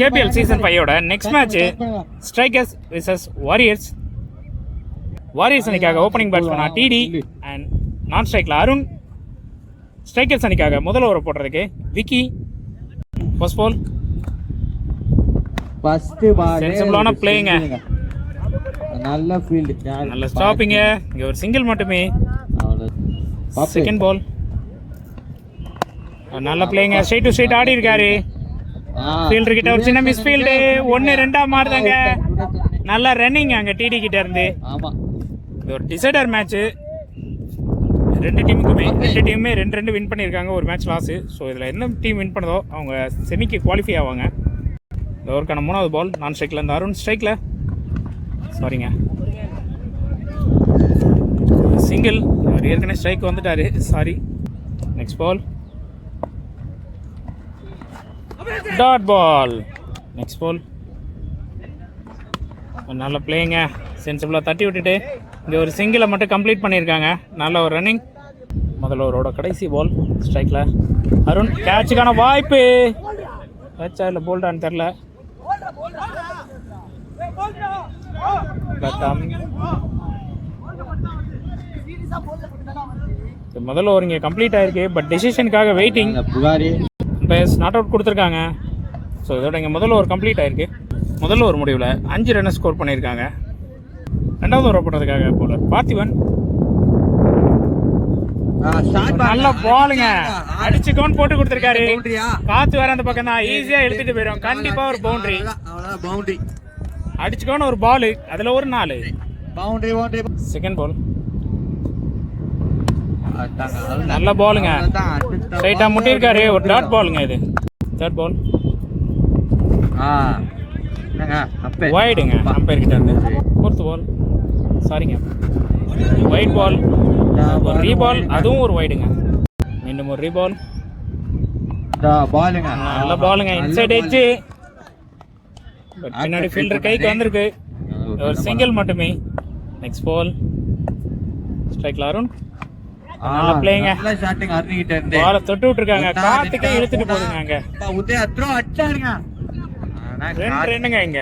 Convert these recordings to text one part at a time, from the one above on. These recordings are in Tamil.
கேபிஎல் சீசன் 5ஓட next match strikers versus warriors. Warriors அணிக்காக ஓப்பனிங் பேட்ஸ்மேனா டிடி அண்ட் நான் ஸ்ட்ரைக்கில் அருண். ஸ்ட்ரைக்கர்ஸ் அணிக்காக முதல் ஓவர் போடுறதுக்கு விக்கி. ஃபர்ஸ்ட் பால் சென்சிபிளான பிளேயிங்க, நல்ல ஃபீல்ட், நல்ல ஸ்டாப்பிங்க. இங்கே ஒரு சிங்கிள் மட்டுமே. செகண்ட் பால் நல்ல பிளேயிங்க, ஸ்ட்ரைட் டு ஸ்ட்ரைட் ஆடி இருக்காரு. ஃபீல்டர் கிட்ட ஒரு சின்ன மிஸ் ஃபீல்டு, 1-2 மாறுதாங்க. நல்லா ரன்னிங் அங்கே டிடி கிட்ட இருந்து. இது ஒரு டிசைடர் மேட்ச்சு, ரெண்டு டீமுமே 2-2 வின் பண்ணியிருக்காங்க, ஒரு மேட்ச் லாஸு. ஸோ இதில் என்ன டீம் வின் பண்ணதோ அவங்க செமிக்கு குவாலிஃபை ஆவாங்க. இந்த ஓவருக்கான 3வது பால் நான் ஸ்ட்ரைக்கில், இந்த அருண் ஸ்ட்ரைக்கில், சாரிங்க சிங்கிள். அவர் ஏற்கனவே ஸ்ட்ரைக் வந்துட்டார், sorry. Next ball dot ball. Next ball நல்ல பிளேயிங்க, சென்சிபிளாக தட்டி விட்டுட்டு இங்கே ஒரு சிங்கிளை மட்டும் கம்ப்ளீட் பண்ணியிருக்காங்க. நல்ல ஒரு ரன்னிங். முதல்ல ஓவரோட கடைசி பால் ஸ்ட்ரைக்கில் அருண். கேட்சுக்கான வாய்ப்பு, கேட்சா இல்லை போல்டான்னு தெரில. முதல்ல ஓவர் இங்கே கம்ப்ளீட் ஆயிருக்கு, பட் டெசிஷனுக்காக வெயிட்டிங். பேஸ் நாட் அவுட் கொடுத்துருக்காங்க. ஸோ இதோட இங்கே முதல்ல ஓவர் கம்ப்ளீட் ஆயிருக்கு. முதல்ல ஒரு முடிவில் 5 ரன் ஸ்கோர் பண்ணியிருக்காங்க. ரெண்டாவது ஓவர் போடுறதுக்காக போலர் பார்த்திபன். நல்ல பாலுங்க, அடிச்சு கவுண்ட் போட்டு கொடுத்துருக்காரு. காத்து வேற அந்த பக்கம் தான், ஈஸியா எழுதிட்டு போயிடும். கண்டிப்பா ஒரு பவுண்டரி. அடிச்சு கவுண்ட் ஒரு பால், அதுல ஒரு 4 பவுண்டரி. செகண்ட் பால் நல்ல பாலுங்க, ஸ்ட்ரைட்டா முட்டிருக்காரு, ஒரு டாட் பாலுங்க இது. தேர்ட் பால் வைடுங்க, அம்பையர் கிட்ட இருந்து. ஃபோர்த் பால் சாரிங்க வைட் பால், ஒரு ரீபால், அதுவும் ஒரு வைடுங்க. மீண்டும் ஒரு ரீபால், நல்ல பாலுங்க, இன்சைட் எட்ஜ். பின்னாடி ஃபீல்டர் கைக்கு வந்திருக்கு, ஒரு சிங்கிள் மட்டுமே. நெக்ஸ்ட் பால் ஸ்ட்ரைக்ல அருண். நல்ல பிளேயிங்க, பாலை தொட்டு விட்டுருக்காங்க, காத்துக்கே இழுத்துட்டு போகுதுங்க. 2 ரன்னுங்க இங்க.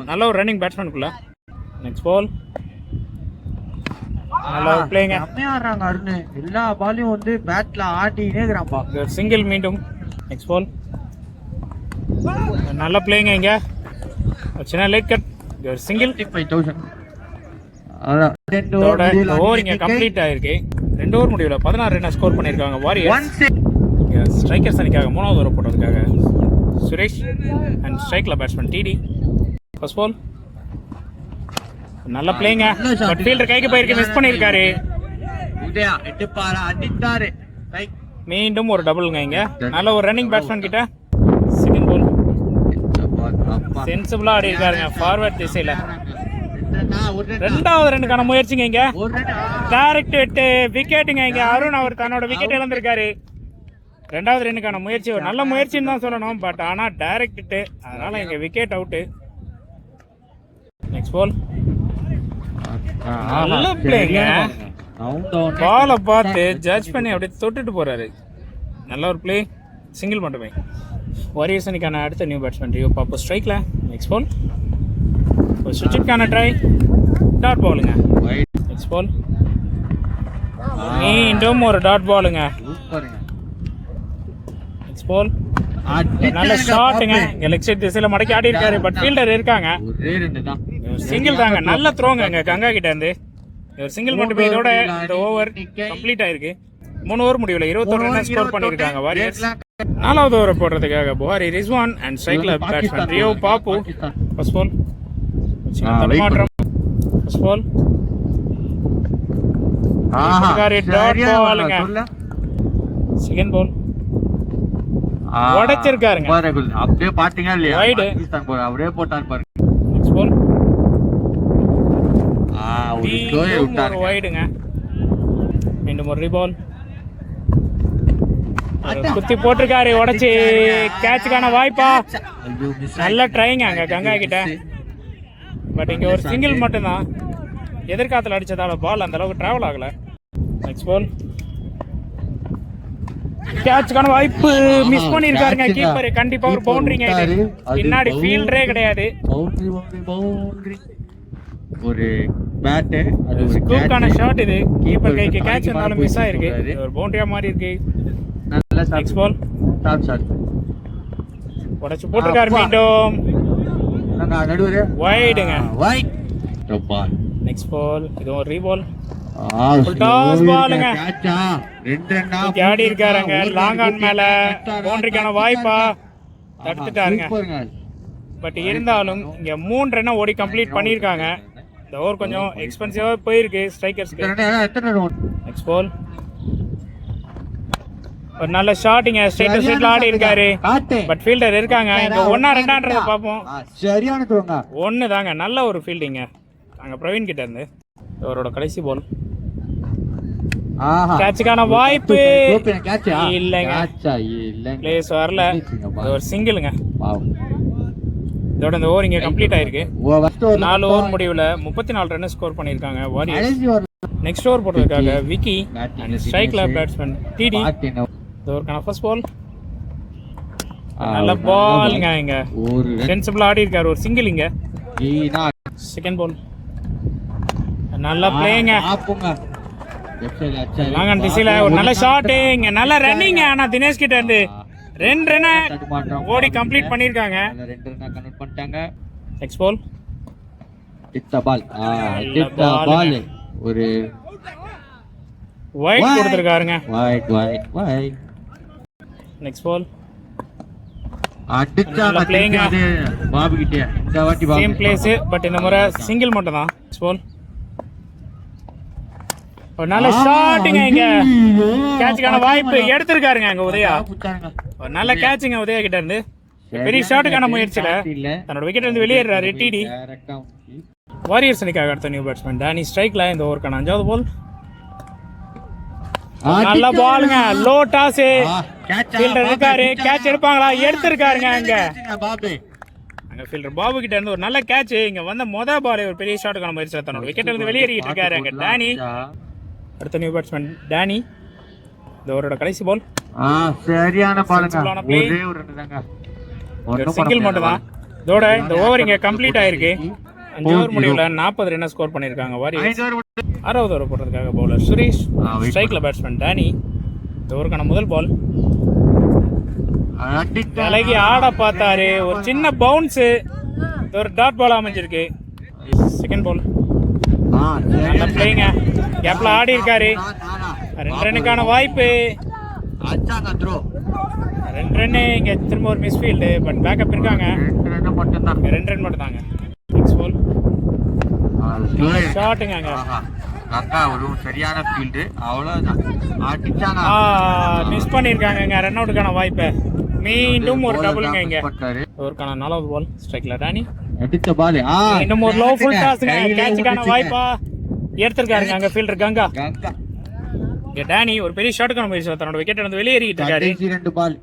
நல்ல ஒரு ரன்னிங் பேட்ஸ்மேனுக்குள்ள. நெக்ஸ்ட் பால் நல்ல ஒரு பிளேயிங்க, எல்லா பாலையும் வந்து பேட்ல ஆட்டினே இருக்கறான்ப்பா. சிங்கிள் மீண்டும். நெக்ஸ்ட் பால் நல்ல பிளேயிங்க, இங்க சின்ன லேட் கட், ஒரு சிங்கிள். 55,000 ஓவர் இங்க கம்ப்ளீட் ஆயிருக்கு. 2 ஓவர் முடிவில் 16 ரன் ஸ்கோர் பண்ணியிருக்காங்க வாரியர்ஸ். ஸ்ட்ரைக்கர்ஸ் அணிக்காக 3வது ஓவர் போட்டதுக்காக சுரேஷ் அண்ட் ஸ்ட்ரைக்கில் பேட்ஸ்மேன் டிடி. ஃபர்ஸ்ட் பால் நல்ல பிளேயிங்க, பட் ஃபீல்டர் கைக்கு போயிருக்கு, மிஸ் பண்ணியிருக்காரு. மீண்டும் ஒரு டபுள்ங்க இங்க. நல்ல ஒரு ரன்னிங் பேட்ஸ்மேன் கிட்ட. செகண்ட் பால் சென்சிபிளா ஆடி இருக்காருங்க, ஃபார்வர்ட் திசையில. 2வது ரன்னுக்கான முயற்சிங்க இங்க, டைரக்ட் விட்டு விக்கெட்டுங்க இங்க. அருண் அவர் தன்னோட விக்கெட் இழந்திருக்காரு. 2வது ரன்னுக்கான முயற்சி ஒரு நல்ல முயற்சின்னு தான் சொல்லணும், பட் ஆனா டைரக்ட் விட்டு, அதனால இங்க விக்கெட் அவுட். நெக்ஸ்ட் பால் நல்ல பிளேங்க, பாலை பார்த்து ஜட்ஜ் பண்ணி அப்படியே தொட்டுட்டு போறாரு. நல்ல ஒரு பிளே, சிங்கிள் மட்டுமே. வாரியர்ஸ் அணிக்கான அடுத்த நியூ பேட்ஸ்மேன் ரியோ பாப்போ ஸ்ட்ரைக்ல. நெக்ஸ்ட் பால் ஒரு சுவிட்சுக்கான ட்ரை, டாட் பாலுங்க. நெக்ஸ்ட் பால் மீண்டும் ஒரு டாட் பாலுங்க. நெக்ஸ்ட் பால் நல்ல ஷாட்டுங்க, லெக் சைட் திசையில மடக்கி ஆடி இருக்காரு, பட் ஃபீல்டர் இருக்காங்க. சிங்கிள் தாங்க, நல்ல த்ரோங்க இங்க கங்கா கிட்ட இருந்து. ஒரு சிங்கிள் மட்டுமே. இதோட இந்த ஓவர் கம்ப்ளீட் ஆயிருக்கு. 3 ஓவர் முடிவில் 21 ரன் ஸ்கோர் பண்ணியிருக்காங்க வாரியர்ஸ். 4வது ஓவர் போடுறதுக்காக புகாரி ரிஸ்வான் அண்ட் ஸ்ட்ரைக்ல batsman Rio Pappu. First ball தடுமாற்றம். ஃபர்ஸ்ட் பால் டாட் பாலுங்க. செகண்ட் பால் உடைச்சிருக்காருங்க, அப்படியே பாத்தீங்க இல்லையா, வைடு அப்படியே போட்டார் பாருங்க. நெக்ஸ்ட் பால் ஒரு வைடுங்க. மீண்டும் ஒரு ரீபால், குத்தி போட்டிருக்காரு, உடைச்சு கேட்சுக்கான வாய்ப்பா. நல்ல ட்ரைங்க அங்க கங்கா கிட்ட, பட் இங்க ஒரு சிங்கிள் மட்டும்தான். எதிர்காலத்தில் அடிச்சதால பால் அந்த அளவுக்கு டிராவல் ஆகல. நெக்ஸ்ட் பால் கேட்சுக்கான வாய்ப்பு மிஸ் பண்ணிருக்காருங்க கீப்பர். கண்டிப்பா ஒரு பவுண்டரிங்க இது. பின்னாடி ஃபீல்டரே கிடையாது. பவுண்டரி ஒரு பேட், அது ஒரு ஸ்கூப்கான ஷாட் இது. கீப்பர் கைக்கு கேட்ச் இருந்தாலும் மிஸ் ஆயிருக்கு. இது ஒரு பவுண்டரியா மாறி இருக்கு. நல்ல நெக்ஸ்ட் பால் டாப் ஷாட் உடைச்சு போட்டிருக்காரு மீண்டும். நடுவர் வைடுங்க. வைட் பால். நெக்ஸ்ட் பால் இது ஒரு ரீபால். ஃபுல் டாஸ் பாலுங்க. கேட்சா 2 ரன்னா ஆடி இருக்காருங்க. லாங் ஆன் மேல பவுண்டரிக்கான வாய்ப்பா தடுத்துட்டாருங்க. பட் இருந்தாலும் இங்க 3 ரன்னை ஓடி கம்ப்ளீட் பண்ணிருக்காங்க. இந்த ஓவர் கொஞ்சம் எக்ஸ்பென்சிவா போயிருக்கு ஸ்ட்ரைக்கர்ஸ்க்கு. நெக்ஸ்ட் பால் ஒரு நல்ல ஷாட்டிங்க. ஸ்ட்ரைட் ஆடி இருக்காரு. பட் ஃபீல்டர் இருக்காங்க. இங்க 1-2ன்றத பாப்போம். சரியான த்ரோங்க. 1 தாங்க. நல்ல ஒரு ஃபீல்டிங்க அங்க பிரவீன் கிட்ட இருந்து. அவரோட கடைசி பால் கேட்சுக்கான வாய்ப்பு இல்லைங்க. பிளேஸ் வரல. ஒரு சிங்கிளுங்க. இதோட இந்த ஓவர் இங்க கம்ப்ளீட் ஆயிருக்கு. 4 ஓவர் முடிவுல 34 ரன் ஸ்கோர் பண்ணிருக்காங்க வாரியர்ஸ். நெக்ஸ்ட் ஓவர் போட்டதுக்காக விக்கி அண்ட் ஸ்ட்ரைக்ல பேட்ஸ்மேன் டிடி. இந்த ஓவருக்கான ஃபர்ஸ்ட் பால் நல்ல பால்ங்க. இங்க சென்சிபிள் ஆடி இருக்காரு. ஒரு சிங்கிள் இங்க. செகண்ட் பால் நல்ல பிளேங்க. லாங் திசையில ஒரு நல்ல ஷாட். இங்க நல்ல ரன்னிங். ஆனா தினேஷ் கிட்ட இருந்து 2 ரன் ஓடி கம்ப்ளீட் பண்ணிருக்காங்க. 2 ரன் கன்வெர்ட் பண்ணிட்டாங்க. நெக்ஸ்ட் பால் டிட்ட பால் ஒரு வைட் கொடுத்திருக்காருங்க. வைட். நெக்ஸ்ட் பால் அடிச்சா பிளேங்க. பாபு கிட்ட இந்த வாட்டி பாபு சேம் பிளேஸ். பட் இந்த முறை சிங்கிள் மட்டும் தான். நெக்ஸ்ட் பால் ஒரு நல்ல ஷாட்டுங்க. இங்க கேட்சுக்கான வாய்ப்பு எடுத்திருக்காருங்க அங்க உதயா. ஒரு நல்ல கேட்சுங்க உதயா கிட்ட இருந்து. பெரிய ஷாட்டுக்கான முயற்சியில தன்னோட விக்கெட் இருந்து வெளியேறாரு டிடி. வாரியர்ஸ் அணிக்காக அடுத்த நியூ பேட்ஸ்மேன் டேனி ஸ்ட்ரைக்ல. இந்த ஓவருக்கான 5வது பால் நல்ல பாலுங்க. Low toss. ஃபீல்டர் இருக்காரு. கேட்ச் எடுப்பாங்களா? எடுத்திருக்காருங்க. அங்க ஃபீல்டர் பாபு கிட்ட இருந்து ஒரு நல்ல கேட்ச். இங்க வந்த பால் ஒரு பெரிய ஷாட்டுக்கான முயற்சியில தன்னோட விக்கெட் இருந்து வெளியேறிட்டு இருக்காரு அங்க டேனி. அடுத்த நியூ பேட்ஸ்மேன் டேனி. இந்த ஓவரோட கடைசி பால் சரியான பாலுங்க. ஒரே ஒரு ரன் தாங்க. சிங்கிள் மட்டும் தான். இதோட இந்த ஓவர் இங்க கம்ப்ளீட் ஆயிருக்கு. 5 ஓவர் முடிவுல 40 ரன் ஸ்கோர் பண்ணிருக்காங்க வாரியர்ஸ். 6வது ஓவர் போடுறதுக்காக பவுலர் சுரேஷ். ஸ்ட்ரைக்ல பேட்ஸ்மேன் டேனி. இந்த ஓவருக்கான முதல் பால் விலகி ஆட பார்த்தாரு. ஒரு சின்ன பவுன்ஸ். ஒரு டாட் பால் அமைஞ்சிருக்கு. செகண்ட் பால் நல்ல பிளேங்க. கேப்ல ஆடி இருக்காரு. 2 ரன்னுக்கான வாய்ப்பு. 2 ரன். இங்க திரும்ப ஒரு மிஸ் ஃபீல்டு. பட் பேக்கப் இருக்காங்க. 2 ரன் மட்டும் தாங்க. நெக்ஸ்ட் பால் ஷாட்டுங்க. ஒரு சரியான ஃபீல்டு. அவ்வளவுதான். மிஸ் பண்ணிருக்காங்க ரன் அவுட்டுக்கான வாய்ப்பை. மீண்டும் ஒரு டபுள்ங்க. இங்க ஒருக்கான 4வது பால் ஸ்ட்ரைக்ல டேனி. அடிச்ச பால் இன்னும் ஒரு லோ ஃபுல் டாஸ்ங்க. கேட்சுக்கான வாய்ப்பா எடுத்திருக்காருங்க அங்க ஃபீல்டர் கங்கா. இங்க டேனி ஒரு பெரிய ஷாட்டுக்கான முயற்சி தன்னோட விக்கெட் இருந்து வெளியேறிட்டு இருக்காரு. 2 பால்.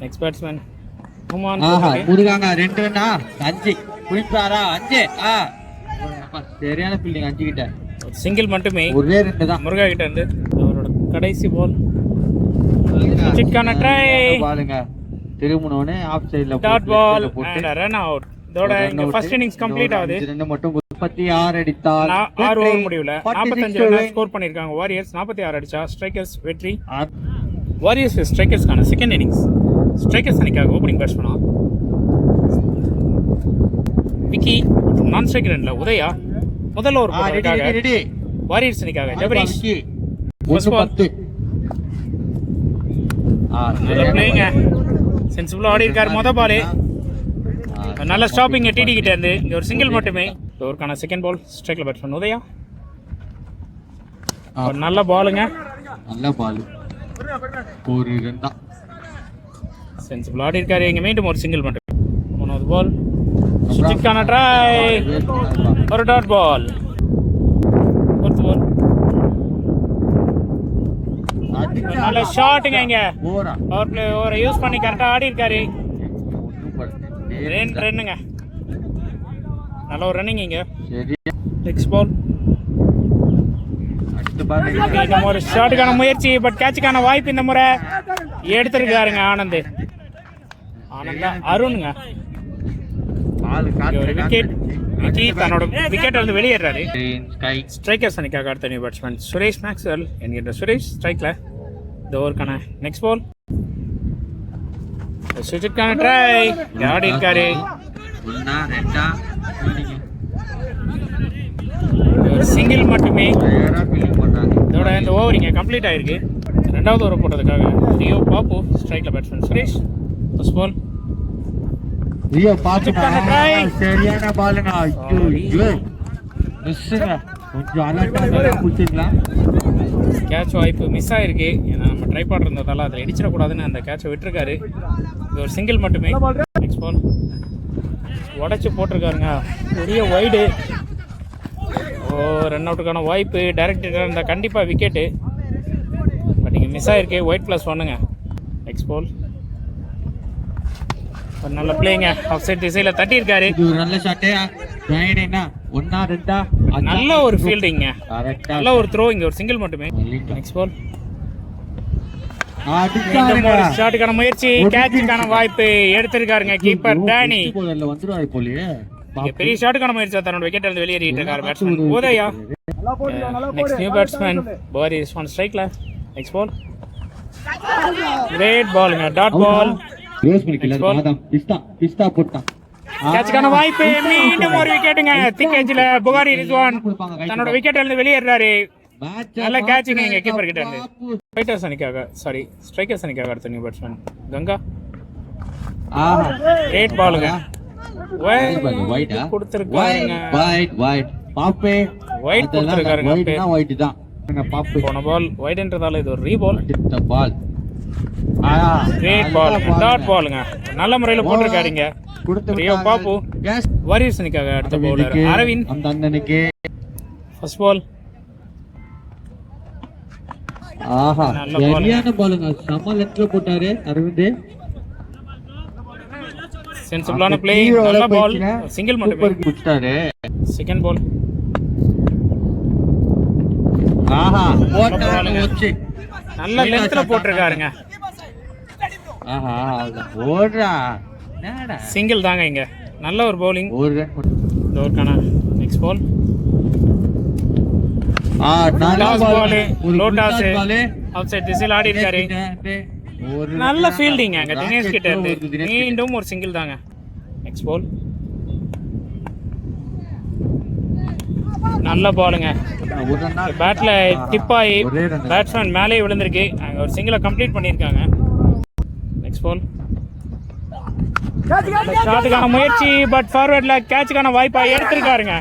Next batsman ஹுமான். முருகாங்க 2 ரன்னா. 5 குயிப்பாரா 5. சரியான ஃபீல்டிங். 5 கிட்ட சிங்கிள் மட்டுமே. ஒரே 2 தான் முருகா கிட்ட இருந்து. அவரோட கடைசி பால் சிட்கான ட்ரை பாலுங்க. திருமுனோனே ஆஃப் சைடுல dot ball and run out. இதோட இங்க ஃபர்ஸ்ட் இன்னிங்ஸ் கம்ப்ளீட் ஆகுது. 5 ரன் மட்டும் 36 அடித்தார். 6 ஓவர் முடிவுல 45 ரன் ஸ்கோர் பண்ணிருக்காங்க வாரியர்ஸ். 46 அடிச்சா ஸ்ட்ரைக்கர்ஸ் வெற்றி. வாரியர்ஸ் ஸ்ட்ரைக்கர்ஸ்க்கான செகண்ட் இன்னிங்ஸ். ஸ்ட்ரைக்கர்ஸ் அணிக்காக ஓப்பனிங் பேட்ஸ்மேனா விக்கி. நான் ஸ்ட்ரைக்கர் எண்ட்ல உதயா. முதல் ஓவர் போடுறதுக்காக வாரியர்ஸ் அணிக்காக ஜபரீஷ். ஃபர்ஸ்ட் பால் நல்ல பிளேங்க. சென்சிபிளா ஆடி இருக்காரு. முதல் பால் நல்ல ஸ்டாப்பிங் டிடி கிட்ட இருந்து. இங்க ஒரு சிங்கிள் மட்டுமே. ஓவருக்கான செகண்ட் பால் ஸ்ட்ரைக்ல பேட்ஸ்மேன் உதயா. ஒரு நல்ல பாலுங்க. நல்ல பால். ஒரு ரன் தான். சென்சிபிள் ஆடி இருக்காரு. இங்க மீண்டும் ஒரு சிங்கிள் மட்டும். 3வது பால் சுஜிக்கான ட்ரை. ஒரு டாட் பால். 4th பால் நல்ல ஷாட்டுங்க. இங்க பவர் பிளே ஓவரை யூஸ் பண்ணி கரெக்டா ஆடி இருக்காரு. 2 ரன்னுங்க. நல்ல ஒரு ரன்னிங் இங்க. நெக்ஸ்ட் பால் இன்னும் ஒரு ஷாட்டுக்கான முயற்சி பட் கேட்சுக்கான வாய்ப்பு இந்த முறை எடுத்திருக்காருங்க ஆனந்த். அருணுங்க ஒரு விக்கெட். விக்கி தன்னோட விக்கெட் வந்து வெளியேறாரு. ஸ்ட்ரைக்கர்ஸ் அணிக்காக அடுத்த நியூ பேட்ஸ்மேன் சுரேஷ் மேக்ஸ்வெல் என்கின்ற சுரேஷ் ஸ்ட்ரைக்ல இந்த ஓவருக்கான நெக்ஸ்ட் பால். சுஜித்கான ட்ரை ஆடி இருக்காரு. ஒரு சிங்கிள் மட்டுமே. இதோட இந்த ஓவர் இங்கே கம்ப்ளீட் ஆயிருக்கு. ரெண்டாவது ஓவர் போட்டதுக்காக ரியோ பாப்பு ஸ்ட்ரைக்ல batsman Suresh first ball. Rio Pappu சரியான பாலுங்க. ஐயோ மிஸ்ஸுங்க. கொஞ்சம் அலர்ட்டா புடிச்சிக்கலாம். கேட்ச் வாய்ப்பு மிஸ் ஆயிருக்கு. ஏன்னா நம்ம ட்ரை பாட் இருந்ததால அதில் இடிச்சிடக்கூடாதுன்னு அந்த கேட்சை விட்டுருக்காரு. இது ஒரு சிங்கிள் மட்டுமே. நெக்ஸ்ட் பால் உடச்சி போட்டிருக்காருங்க. பெரிய வைடு. ரன் அவுட்டுக்கான வாய்ப்பு டைரக்டர் இருந்தால் கண்டிப்பாக விக்கெட்டு. பட் இங்கே மிஸ் ஆயிருக்கு. ஒயிட் ப்ளஸ் ஒன்றுங்க. நெக்ஸ்ட் பால் ஒரு நல்ல பிளேங்க. ஆஃப் சைட் திசையில் தட்டியிருக்காரு. நல்ல ஷாட்டு. நல்ல ஒரு ஃபீல்டிங்க. நல்ல ஒரு த்ரோ. இங்கே ஒரு சிங்கிள் மட்டுமே. நெக்ஸ்ட் பால் ஷாட்டுக்கான முயற்சி கேட்சுக்கான வாய்ப்பு எடுத்திருக்காருங்க கீப்பர் டேனி. பெரிய ஷாட்டுக்கான முயற்சி தன்னோட விக்கெட் இருந்து வெளியேறிட்டு இருக்காரு batsman Udaya. Next new batsman Paari is on ஸ்ட்ரைக்ல. நெக்ஸ்ட் பால் கிரேட் பாலுங்க. Dot ball. கேட்சுக்கான வாய்ப்பு. மீண்டும் ஒரு விக்கெட்டுங்க. திக் எட்ஜ்ல புகாரி ரிஸ்வான் தன்னோட விக்கெட் இருந்து வெளியேறாரு. நல்ல கேட்சிங்க இங்க கீப்பர் கிட்ட இருந்து. ஃபைட்டர்ஸ் அணிக்காக ஸ்ட்ரைக்கர்ஸ் அணிக்காக அடுத்த நியூ பேட்ஸ்மேன் கங்கா. கிரேட் பாலுங்க. ஒயிட் கொடுத்திருக்காருங்க. போன பால் ஒயிட்ன்றதால இது ஒரு ரீபால். கிரேட் பால். டாட் பாலுங்க. நல்ல முறையில் போட்டிருக்காருங்க ரியோ பாப்பு. வாரியர்ஸ் அணிக்காக அடுத்த பவுலர் அரவிந்த். ஃபர்ஸ்ட் பால் சரியான பாலுங்க. செம லெஃப்ட்ல போட்டாரு அரவிந்த். சென்சிபிளான பிளே. நல்ல பால். சிங்கிள் மட்டுமே புடிச்சாரு. செகண்ட் பால் நல்ல லென்த்ல போட்டிருக்காருங்க. சிங்கிள் தாங்க இங்க. நல்ல ஒரு பவுலிங். ஓவருக்கான next ball low toss outside திசையில் ஆடி இருக்காரு. நல்ல ஃபீல்டிங் அங்க தினேஷ் கிட்ட இருந்து. மீண்டும் ஒரு சிங்கிள் தாங்க. நெக்ஸ்ட் பால் நல்ல பாலுங்க. பேட்ல டிப் ஆகி பேட்ஸ்மேன் மேலே விழுந்திருக்கு. அங்க ஒரு சிங்கிளை கம்ப்ளீட் பண்ணியிருக்காங்க. நெக்ஸ்ட் பால் ஷாட்டுக்கான முயற்சி பட் ஃபார்வர்ட்ல கேட்சுக்கான வாய்ப்பா எடுத்திருக்காருங்க.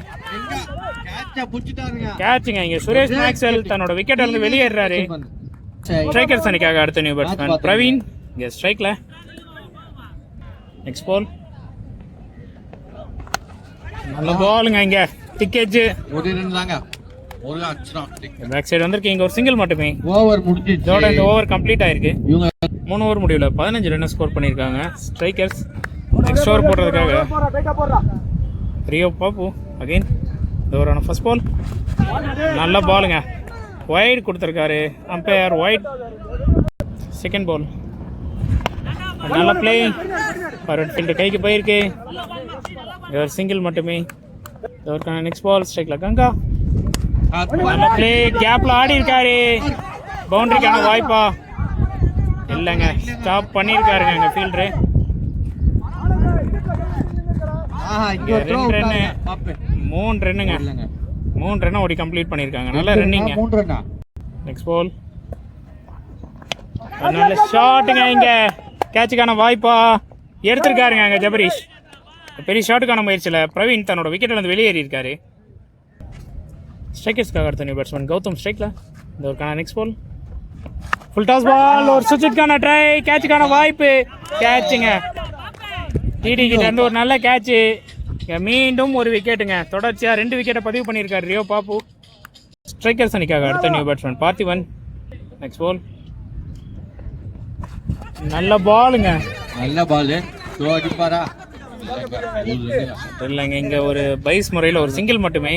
கேட்சுங்க இங்க சுரேஷ் மேக்ஸ்வெல் தன்னோட விக்கெட் இருந்து வெளியேறாரு. ஸ்ட்ரைக்கர்ஸ் அணிக்காக அடுத்த நியூ பேட்ஸ்மேன் பிரவீன் இங்க ஸ்ட்ரைக்ல. நெக்ஸ்ட் பால் நல்ல பாலுங்க. இங்க திக் எட்ஜ் பேக் சைடு வந்திருக்கு. இங்க ஒரு சிங்கிள் மட்டுமே. ஓவர் முடிஞ்சிச்சு. இதோட இந்த ஓவர் கம்ப்ளீட் ஆயிருக்கு. 3 ஓவர் முடிவுல 15 ரன் ஸ்கோர் பண்ணிருக்காங்க ஸ்ட்ரைக்கர்ஸ். நெக்ஸ்ட் ஓவர் போடுறதுக்காக ரியோ பாப்பு அகைன். இந்த ஓவரான ஃபர்ஸ்ட் பால் நல்ல பாலுங்க. ஒயிட் கொடுத்துருக்காரு அம்பையர் ஒயிட். செகண்ட் பால் நல்ல பிளே. ஃபார்வர்ட் ஃபீல்டு கைக்கு போயிருக்கு. ஒரு சிங்கிள் மட்டுமே. இதற்கான நெக்ஸ்ட் பால் ஸ்ட்ரைக்ல கங்கா. நல்ல பிளே. கேப்ல ஆடி இருக்காரு. பவுண்டரிக்கான வாய்ப்பா இல்லைங்க. ஸ்டாப் பண்ணியிருக்காருங்க எங்க ஃபீல்டரு. 2 ரன்னு 3 ரன்னுங்க. 3 ரன் ஓடி கம்ப்ளீட் பண்ணியிருக்காங்க. நல்ல ரன்னிங்க. நெக்ஸ்ட் பால் நல்ல ஷாட்டுங்க. இங்க கேட்சுக்கான வாய்ப்பா எடுத்திருக்காருங்க அங்க ஜபரீஷ். பெரிய ஷாட்டுக்கான முயற்சியில் பிரவீன் தன்னோட விக்கெட்டில் வந்து வெளியேறி இருக்காரு. ஸ்ட்ரைக்கர்ஸ்க்காக அடுத்த நியூ பேட்ஸ்மேன் கௌதம் ஸ்ட்ரைக்ல. இந்த ஒரு next ball full toss ball. ஒரு சுஜித்கான ட்ரை. கேட்சுக்கான வாய்ப்பு. கேட்சுங்க டிடி கிட்ட இருந்து ஒரு நல்ல கேட்சு. மீண்டும் ஒரு விக்கெட்டுங்க. தொடர்ச்சியாக 2 விக்கெட்டை பதிவு பண்ணியிருக்காரு ரியோ பாப்பு. ஸ்ட்ரைக்கர்ஸ் அணிக்காக அடுத்த new batsman Parthivan. Next ball நல்ல பாலுங்க. நல்ல பால். இல்லைங்க இங்க ஒரு பைஸ் முறையில் ஒரு சிங்கிள் மட்டுமே.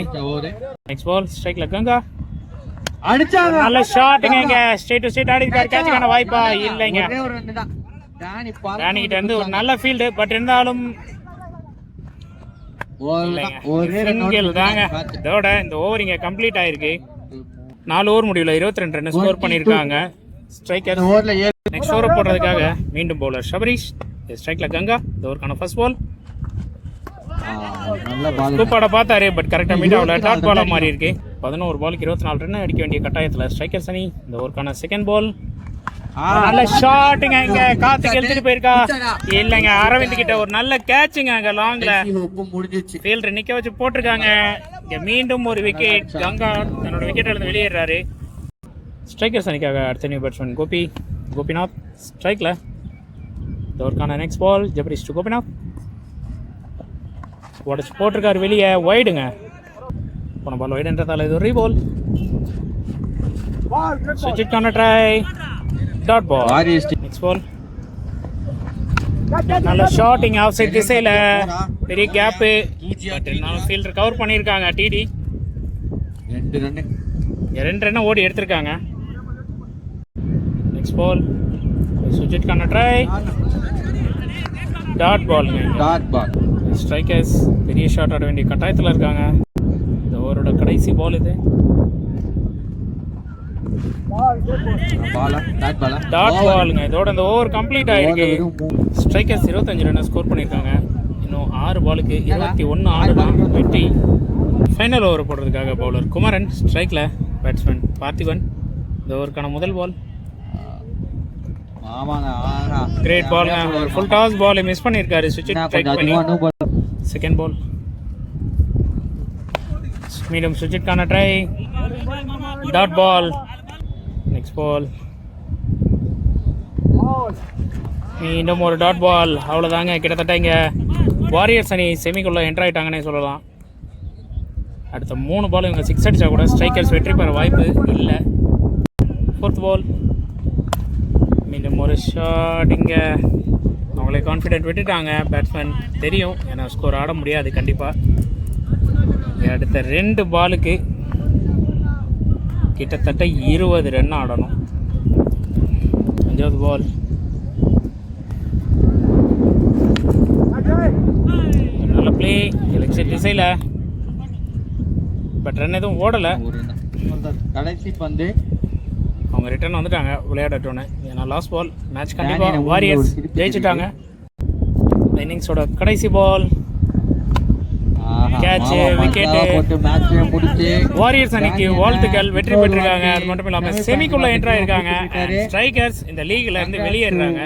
நெக்ஸ்ட் பால் ஸ்ட்ரைக்ல கங்கா. அடிச்சாங்க. நல்ல ஷாட்டுங்க இங்க ஸ்ட்ரைட் டு ஸ்ட்ரைட் ஆடி இருக்காரு. கேட்சுக்கான வாய்ப்பா இல்லைங்க. ஒரே ஒரு ரன் தான். ராணி கிட்ட இருந்து ஒரு நல்ல ஃபீல்டு, பட் இருந்தாலும் இல்லைங்க. சிங்கிள் தாங்க. இதோட இந்த ஓவர் இங்க கம்ப்ளீட் ஆயிருக்கு. 4 ஓவர் முடியல 22 ரன் ஸ்கோர் பண்ணிருக்காங்க ஸ்ட்ரைக்கர். நெக்ஸ்ட் ஓவர் போடுறதுக்காக மீண்டும் பவுலர் ஷபரீஷ். ஸ்ட்ரைக்ல கங்கா. இந்த ஓவருக்கான ஃபர்ஸ்ட் பால் நல்ல பால். சூப்பரா பார்த்தாரு, பட் கரெக்டா மீட் ஆகல. டாட் பாலா மாறி இருக்கு. 11 பாலுக்கு 24 ரன் அடிக்க வேண்டிய கட்டாயத்துல ஸ்ட்ரைக்கர் சனி. இந்த ஓவருக்கான செகண்ட் பால் நல்ல ஷாட்டுங்க இங்க. கார்த்திக் எழுதிட்டு போயிருக்கா இல்லைங்க. அரவிந்த் கிட்ட ஒரு நல்ல கேட்சுங்க அங்க லாங்ல. முடிஞ்சிச்சு. ஃபீல்டர் நிக்க வச்சு போட்டிருக்காங்க. இங்க மீண்டும் ஒரு விக்கெட். கங்கா தன்னோட விக்கெட்ல இருந்து வெளியேறாரு. ஸ்ட்ரைக்கர் சனிக்காக அடுத்த நியூ பேட்ஸ்மேன் கோபிநாத் ஸ்ட்ரைக்ல. இந்த ஓவருக்கான நெக்ஸ்ட் பால் ஜபரிஷ் டு கோபிநாத். உடச்சு போட்டிருக்காரு வெளியே. வைடுங்க. போன பால் வைடுன்றதால இது ஒரு ரீபால். சுஜித்கான try. Dot ball. Next ball நல்ல ஷாட்டிங் ஆஃப் சைட் திசையில. பெரிய கேப். ஃபீல்டர் கவர் பண்ணியிருக்காங்க டிடி. 2 ரன் ஓடி எடுத்திருக்காங்க. நெக்ஸ்ட் பால் சுஜித்கான ட்ரை. Dot ball. ஸ்ட்ரைக்கர்ஸ் பெரிய ஷாட் ஆட வேண்டிய கட்டாயத்தில் இருக்காங்க. இந்த ஓவரோட கடைசி பால் இது. டாட் பாலுங்க. இதோட இந்த ஓவர் கம்ப்ளீட் ஆயிருக்கு. ஸ்ட்ரைக்கர்ஸ் 25 ரன் ஸ்கோர் பண்ணியிருக்காங்க. இன்னும் 6 பாலுக்கு 21 ஆடுதான் வெற்றி. ஃபைனல் ஓவர் போடுறதுக்காக பவுலர் குமரன் ஸ்ட்ரைக்ல. பேட்ஸ்மேன் பார்த்திபன். இந்த ஓவருக்கான முதல் பால் கிரேட் பால்ங்க. ஒரு ஃபுல் டாஸ் பால் மிஸ் பண்ணியிருக்காரு சுஜித் ட்ரை பண்ணி. செகண்ட் பால் மீண்டும் சுஜித்கான try. Dot ball. Next ball மீண்டும் ஒரு டாட் பால். அவ்வளோதாங்க. கிட்டத்தட்ட இங்கே வாரியர்ஸ் அணி செமிக்குள்ளே என்ட்ரு ஆகிட்டாங்கன்னே சொல்லலாம். அடுத்த 3 பால் இவங்க 6 அடித்தா கூட ஸ்ட்ரைக்கர்ஸ் வெற்றி பெற வாய்ப்பு இல்லை. ஃபோர்த் பால் மீண்டும் ஒரு ஷாட். இங்கே அவங்களே கான்ஃபிடென்ட் விட்டுட்டாங்க பேட்ஸ்மேன். தெரியும் ஏன்னா ஸ்கோர் ஆட முடியாது கண்டிப்பாக. அடுத்த 2 பாலுக்கு கிட்டத்தட்ட 20 ரன் ஆடணும். 5வது பால் நல்ல பிளே எலெக்ஷன் திசையில், பட் ரன் எதுவும் ஓடலை. கடைசி பந்து அவங்க ரிட்டர்ன் வந்துட்டாங்க விளையாடட்டோன்னு. ஏன்னா லாஸ்ட் பால் மேட்ச் கண்டிப்பாக வாரியர்ஸ் ஜெயிச்சுட்டாங்க. இன்னிங்ஸோட கடைசி பால் கேட்ச் விக்கெட்டு. வாரியர்ஸ் அணிக்கு வாழ்த்துக்கள், வெற்றி பெற்றிருக்காங்க. அது மட்டும் இல்லாமல் செமிக்குள்ள என்ட்ரு ஆயிருக்காங்க. ஸ்ட்ரைக்கர்ஸ் இந்த லீக்ல இருந்து வெளியேறாங்க.